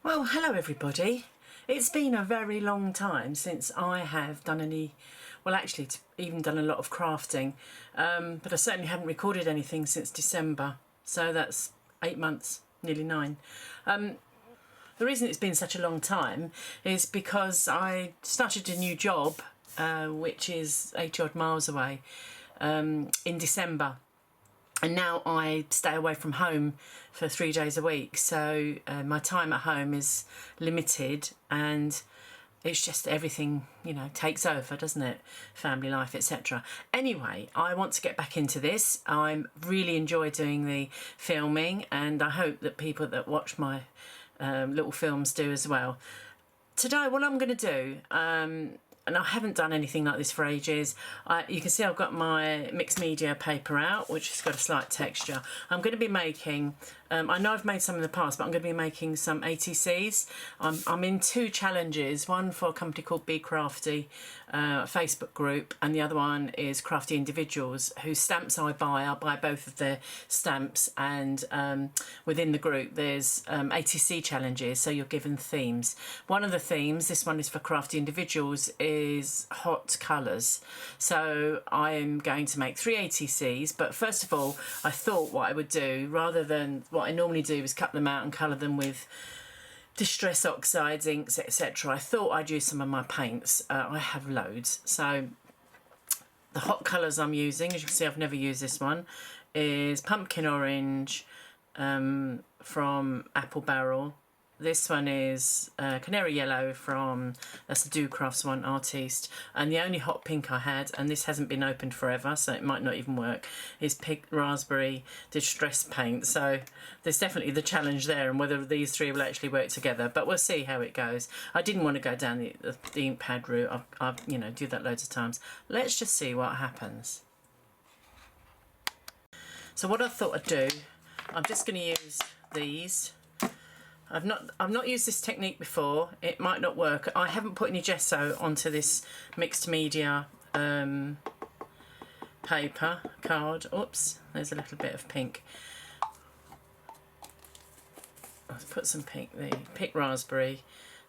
Well, hello everybody. It's been a very long time since I have done any, well actually even done a lot of crafting, but I certainly haven't recorded anything since December, so that's 8 months, nearly 9. The reason it's been such a long time is because I started a new job, which is 80 odd miles away, in December. And now I stay away from home for 3 days a week, so my time at home is limited, and it's just everything, you know, takes over, doesn't it? Family life, etc. Anyway, I want to get back into this. I really enjoy doing the filming, and I hope that people that watch my little films do as well. Today, what I'm going to do, and I haven't done anything like this for ages. You can see I've got my mixed media paper out, which has got a slight texture. I'm going to be making, I know I've made some in the past, but I'm going to be making some ATCs. I'm in 2 challenges, one for a company called Be Crafty, Facebook group, and the other one is Crafty Individuals, whose stamps I buy both of their stamps, and within the group there's ATC challenges, so you're given themes. One of the themes, this one is for Crafty Individuals, is hot colours. So I'm going to make 3 ATCs, but first of all I thought what I would do, rather than what I normally do is cut them out and colour them with distress oxides, inks, etc. I thought I'd use some of my paints. I have loads. So the hot colours I'm using, as you can see I've never used this one, is pumpkin orange from Apple Barrel. This one is canary yellow from, that's the Do Crafts one, Artiste. And the only hot pink I had, and this hasn't been opened forever, so it might not even work, is pink raspberry distress paint. So there's definitely the challenge there, and whether these 3 will actually work together. But we'll see how it goes. I didn't want to go down the ink pad route. I've you know, do that loads of times. Let's just see what happens. So what I thought I'd do, I'm just going to use these. I've not used this technique before. It might not work. I haven't put any gesso onto this mixed media paper card. Oops, there's a little bit of pink. Let's put some pink. The pink raspberry.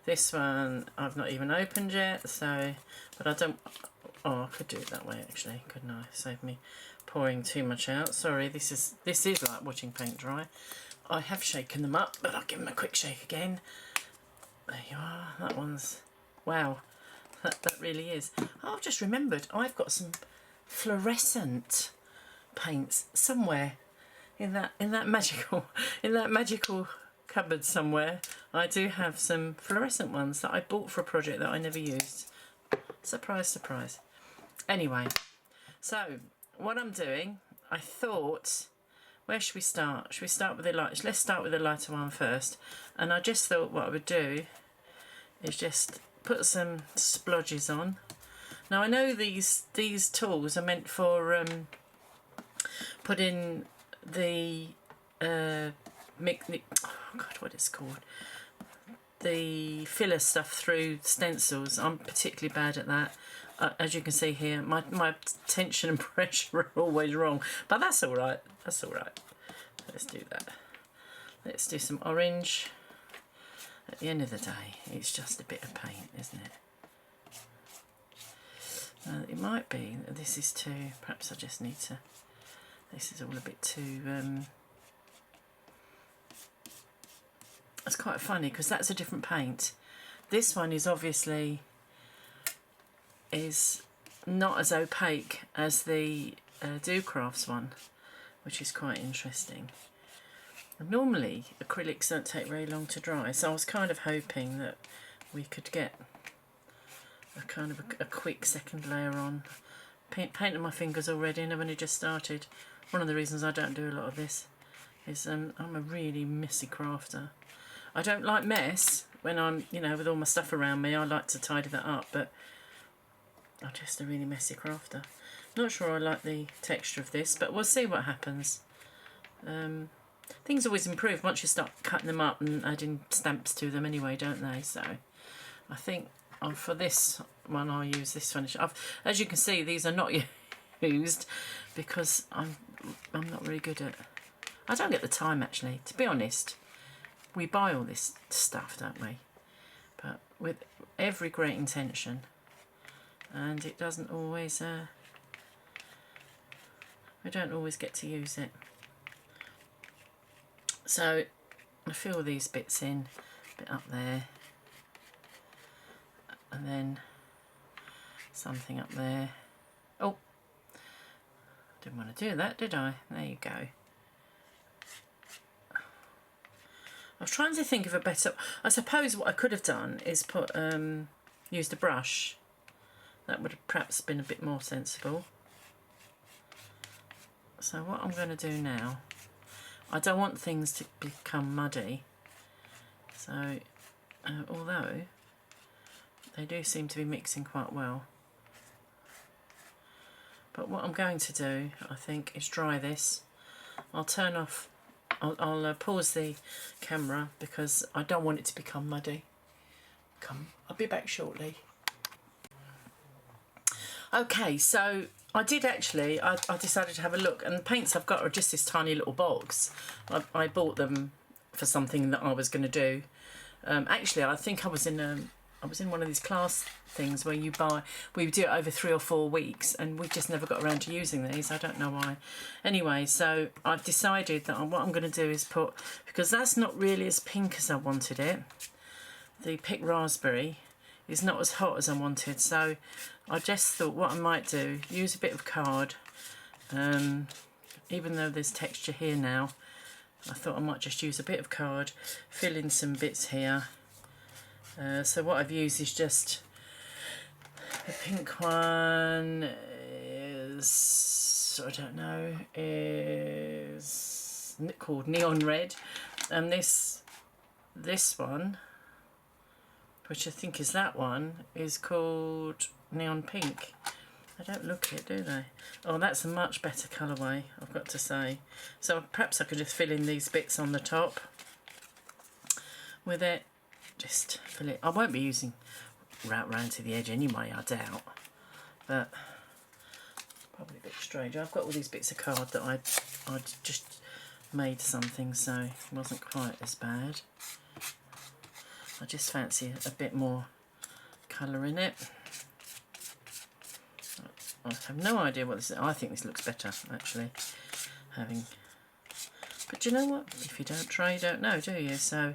This one I've not even opened yet. So, but I don't. Oh, I could do it that way actually, couldn't I? Save me pouring too much out. Sorry, this is like watching paint dry. I have shaken them up, but I'll give them a quick shake again. There you are. That one's, wow, that really is. Oh, I've just remembered I've got some fluorescent paints somewhere in that magical cupboard somewhere. I do have some fluorescent ones that I bought for a project that I never used. Surprise, surprise. Anyway, so what I'm doing, I thought, where should we start? Should we start with the light? Let's start with the lighter one first. And I just thought what I would do is just put some splodges on. Now I know these tools are meant for putting the oh God, what it's called? The filler stuff through stencils. I'm particularly bad at that. As you can see here, my tension and pressure are always wrong, but that's all right. That's all right. Let's do that. Let's do some orange. At the end of the day, it's just a bit of paint, isn't it? It might be that this is too. Perhaps I just need to. This is all a bit too. It's quite funny because that's a different paint. This one is obviously not as opaque as the Do Crafts one, which is quite interesting. Normally acrylics don't take very long to dry, so I was kind of hoping that we could get a kind of a quick second layer on. Painting my fingers already, and I've only just started. One of the reasons I don't do a lot of this is I'm a really messy crafter. I don't like mess when I'm, you know, with all my stuff around me. I like to tidy that up, but I'm just a really messy crafter. Not sure I like the texture of this, but we'll see what happens. Things always improve once you start cutting them up and adding stamps to them anyway, don't they? So I think for this one I'll use this finish. As you can see, these are not used because I'm not really good at. I don't get the time actually, to be honest. we buy all this stuff, don't we? But with every great intention, and it doesn't always, we don't always get to use it. So I fill these bits in, a bit up there, and then something up there. Oh, didn't want to do that, did I? There you go. I was trying to think of a better... I suppose what I could have done is put used a brush. That would have perhaps been a bit more sensible. So what I'm going to do now, I don't want things to become muddy. So although they do seem to be mixing quite well. But what I'm going to do, I think, is dry this. I'll turn off... I'll pause the camera because I don't want it to become muddy. I'll be back shortly. Okay, so I did actually, I decided to have a look, and the paints I've got are just this tiny little box. I bought them for something that I was going to do. Actually, I think I was in one of these class things where we do it over 3 or 4 weeks, and we just never got around to using these. I don't know why. Anyway, so I've decided that what I'm going to do is put, because that's not really as pink as I wanted it, the pink raspberry is not as hot as I wanted, so I just thought what I might do, use a bit of card, even though there's texture here now, I thought I might just use a bit of card, fill in some bits here. So what I've used is just, the pink one is, I don't know, is called Neon Red, and this one, which I think is that one, is called Neon Pink. They don't look it, do they? Oh, that's a much better colourway, I've got to say. So perhaps I could just fill in these bits on the top with it. Just fill it. I won't be using round to the edge anyway, I doubt. But probably a bit strange. I've got all these bits of card that I just made something, so it wasn't quite as bad. I just fancy a bit more colour in it. I have no idea what this is. I think this looks better, actually. But you know what? If you don't try, you don't know, do you? So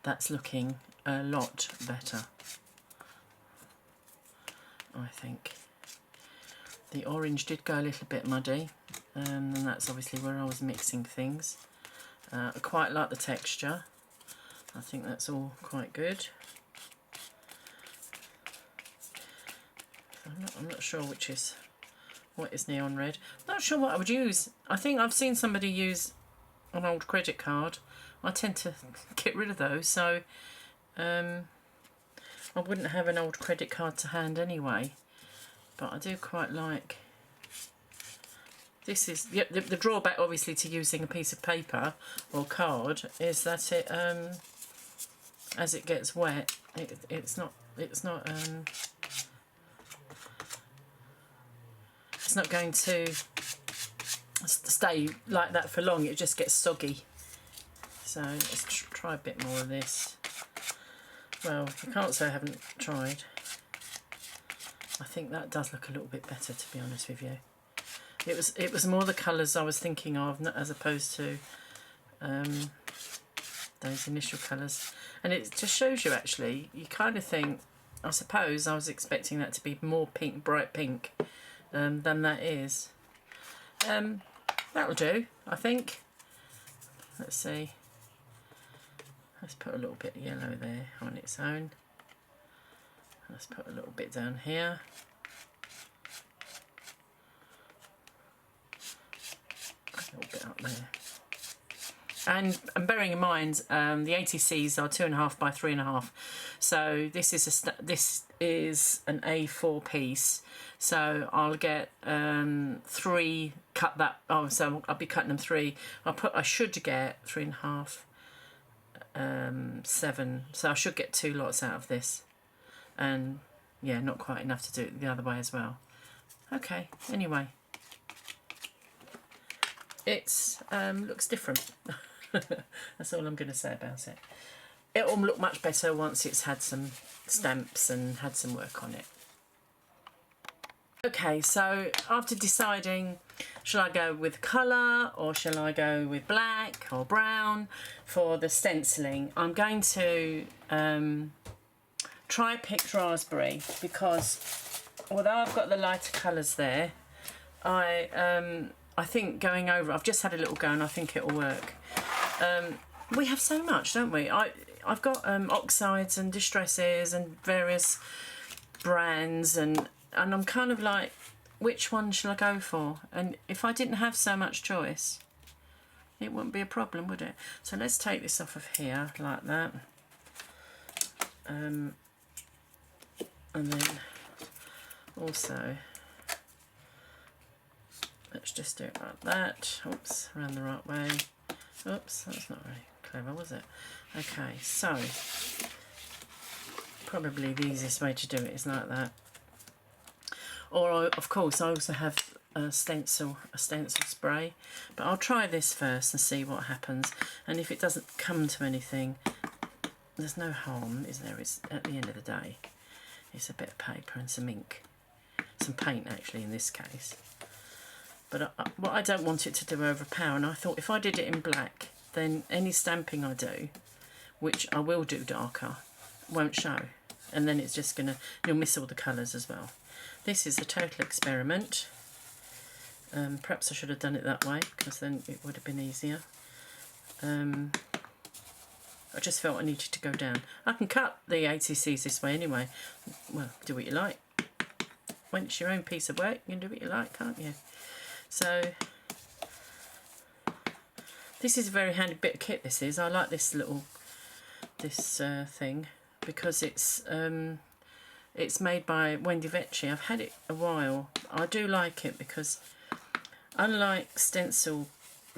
that's looking a lot better, I think. The orange did go a little bit muddy, and that's obviously where I was mixing things. I quite like the texture. I think that's all quite good. I'm not sure what is Neon Red. I'm not sure what I would use. I think I've seen somebody use an old credit card. I tend to get rid of those, so I wouldn't have an old credit card to hand anyway. But I do quite like... This is the drawback, obviously, to using a piece of paper or card is that it, as it gets wet, it's not going to stay like that for long. It just gets soggy. So let's try a bit more of this. Well, I can't say I haven't tried. I think that does look a little bit better, to be honest with you. It was more the colours I was thinking of, as opposed to those initial colours. And it just shows you, actually, you kind of think, I suppose I was expecting that to be more pink, bright pink, than that is. That'll do, I think. Let's see. Let's put a little bit of yellow there on its own. Let's put a little bit down here. A little bit up there. And bearing in mind, the ATCs are 2.5 by 3.5. So this is an A4 piece. So I'll get 3. Cut that. Oh, so I'll be cutting them 3. I should get 3.5. 7. So I should get 2 lots out of this. And yeah, not quite enough to do it the other way as well. Okay. Anyway. it's looks different. That's all I'm going to say about it. It'll look much better once it's had some stamps and had some work on it. Okay, so after deciding, shall I go with colour or shall I go with black or brown for the stenciling, I'm going to try picked raspberry, because although I've got the lighter colours there, I think going over, I've just had a little go and I think it'll work. We have so much, don't we? I've got oxides and distresses and various brands, and I'm kind of like, which one shall I go for? And if I didn't have so much choice, it wouldn't be a problem, would it? So let's take this off of here like that. And then also, let's just do it like that. Oops, around the right way. Oops, that's not very clever, was it? Okay, so probably the easiest way to do it is like that. Or of course I also have a stencil spray, but I'll try this first and see what happens. And if it doesn't come to anything, there's no harm, is there? It's, at the end of the day, it's a bit of paper and some ink, some paint actually in this case. But what I don't want it to do overpower, and I thought if I did it in black, then any stamping I do, which I will do darker, won't show, and then it's just gonna, you'll miss all the colours as well. This is a total experiment. Perhaps I should have done it that way, because then it would have been easier. I just felt I needed to go down. I can cut the ATCs this way anyway. Well, do what you like. When it's your own piece of work, you can do what you like, can't you? So this is a very handy bit of kit, this is. I like this little thing because it's made by Wendy Vecchi. I've had it a while. I do like it because unlike stencil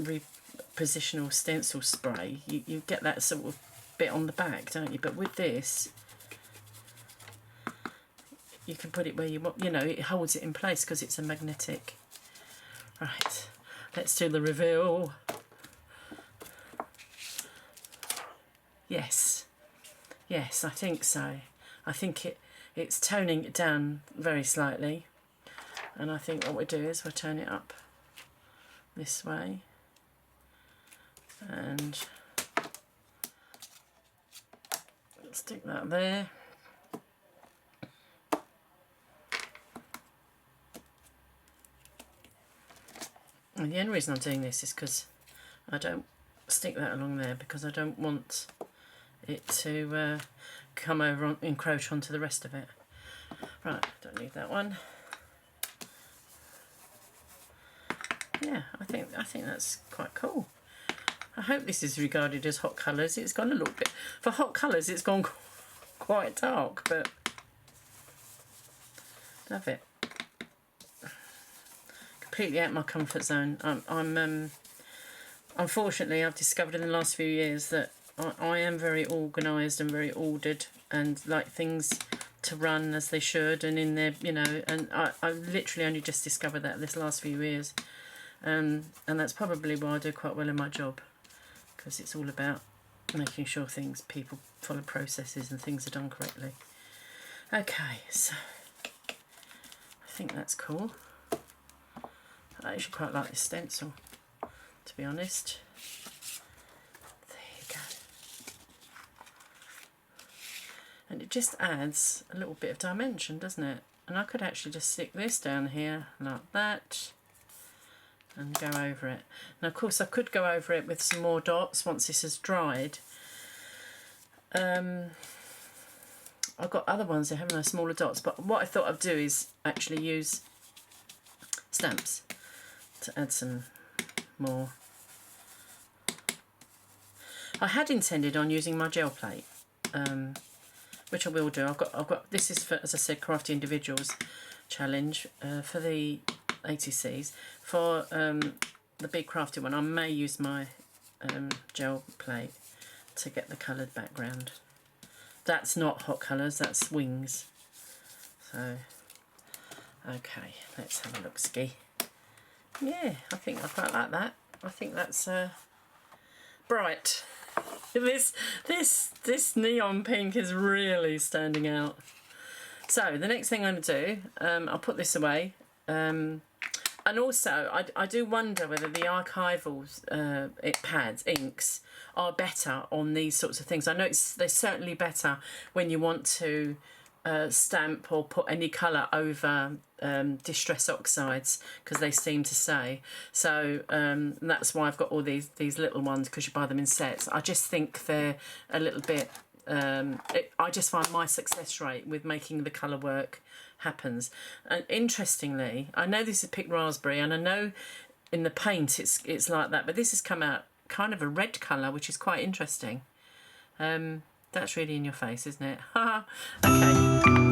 repositional stencil spray, you get that sort of bit on the back, don't you? But with this, you can put it where you want, you know, it holds it in place because it's a magnetic. Right, let's do the reveal. Yes, yes, I think so. I think it's toning it down very slightly, and I think what we'll do is we'll turn it up this way, and stick that there. And the only reason I'm doing this is because I don't stick that along there, because I don't want it to come over, encroach onto the rest of it. Right, don't need that one. Yeah, I think that's quite cool. I hope this is regarded as hot colours. It's gone a little bit, for hot colours it's gone quite dark, but love it. Completely out of my comfort zone. I'm unfortunately, I've discovered in the last few years that I am very organised and very ordered, and like things to run as they should and in their, you know, and I literally only just discovered that this last few years, and that's probably why I do quite well in my job, because it's all about making sure people follow processes and things are done correctly. Okay, so I think that's cool. I actually quite like this stencil, to be honest. There you go. And it just adds a little bit of dimension, doesn't it? And I could actually just stick this down here like that and go over it. Now, of course, I could go over it with some more dots once this has dried. I've got other ones that have no smaller dots, but what I thought I'd do is actually use stamps to add some more. I had intended on using my gel plate, which I will do. I've got this is for, as I said, Crafty Individuals challenge for the ATCs. For the big crafty one, I may use my gel plate to get the coloured background. That's not hot colours, that's wings. So, okay, let's have a look ski. Yeah, I think I quite like that. I think that's bright. This neon pink is really standing out. So the next thing I'm going to do, I'll put this away. And also, I do wonder whether the archival pads, inks, are better on these sorts of things. I know they're certainly better when you want to stamp or put any colour over distress oxides, because they seem to say so. That's why I've got all these little ones, because you buy them in sets. I just think they're a little bit I just find my success rate with making the colour work happens. And interestingly, I know this is picked raspberry, and I know in the paint it's like that, but this has come out kind of a red colour, which is quite interesting. That's really in your face, isn't it? Okay.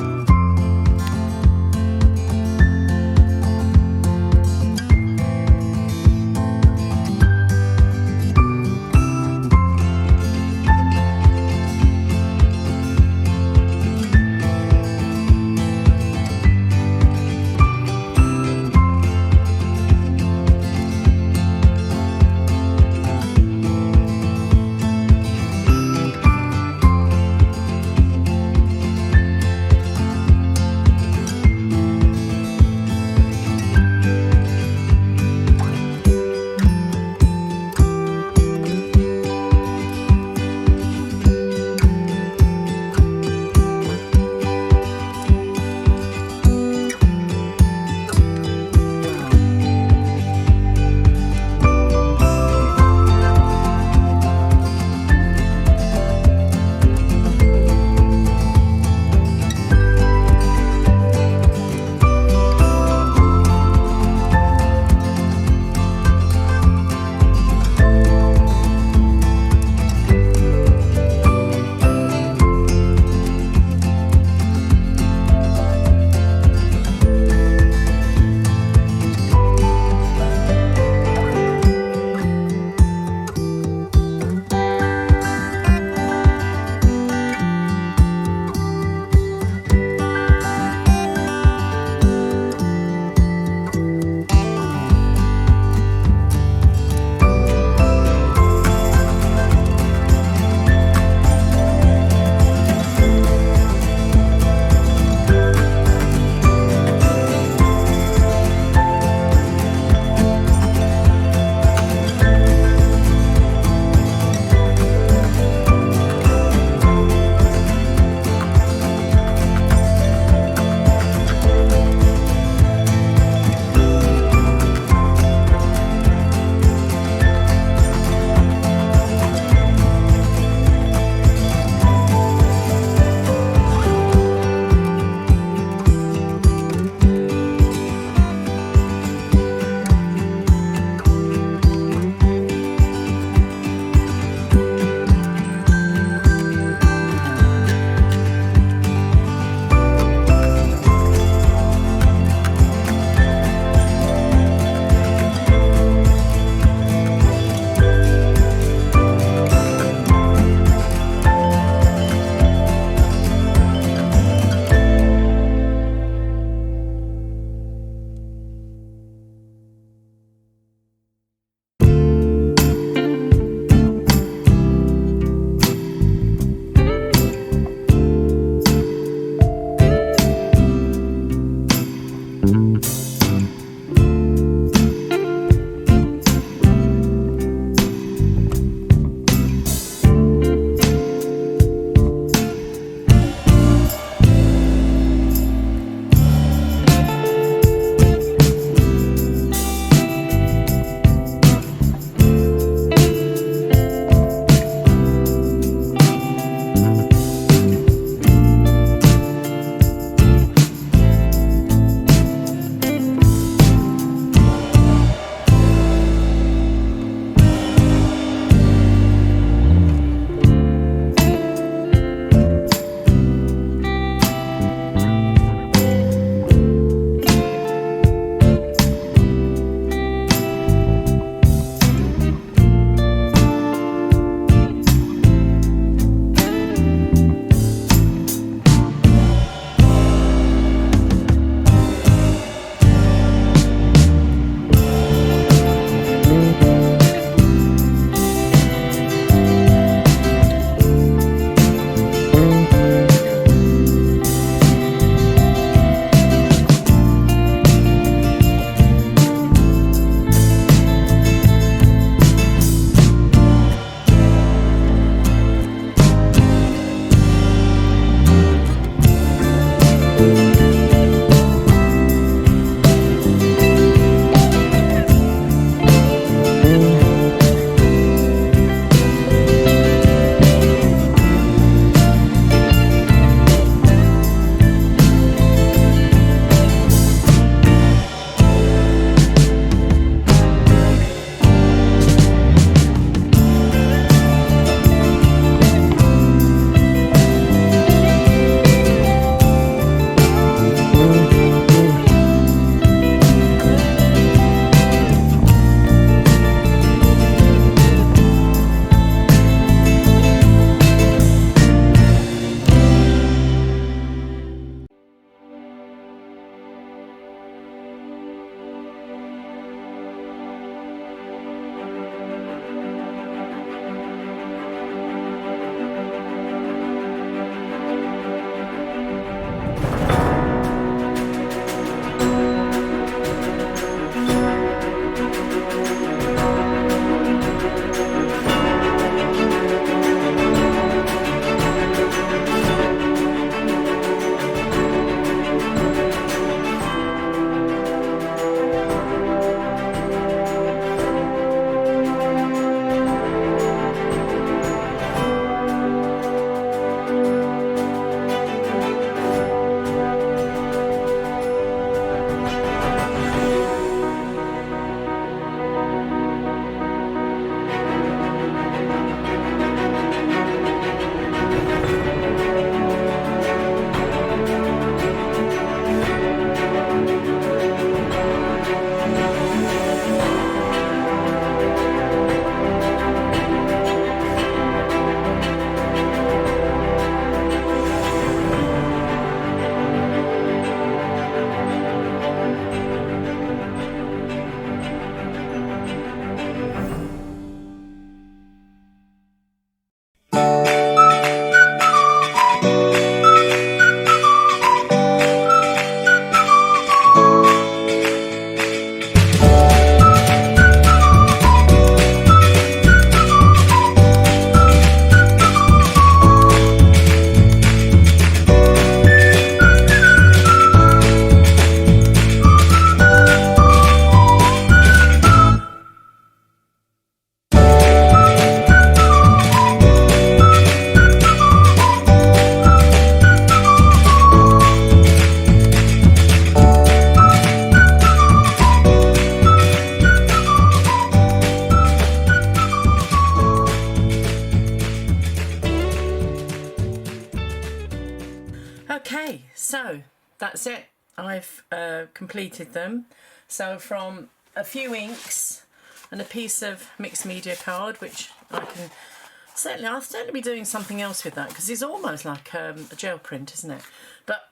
completed them. So from a few inks and a piece of mixed media card, which I'll certainly be doing something else with that, because it's almost like a gel print, isn't it? But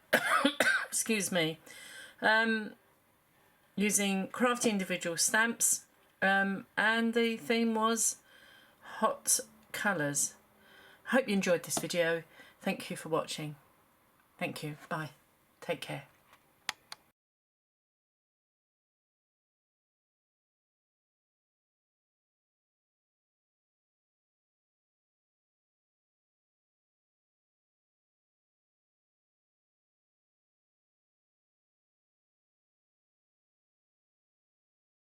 excuse me, using Crafty Individual stamps, and the theme was hot colours. I hope you enjoyed this video. Thank you for watching. Thank you. Bye. Take care.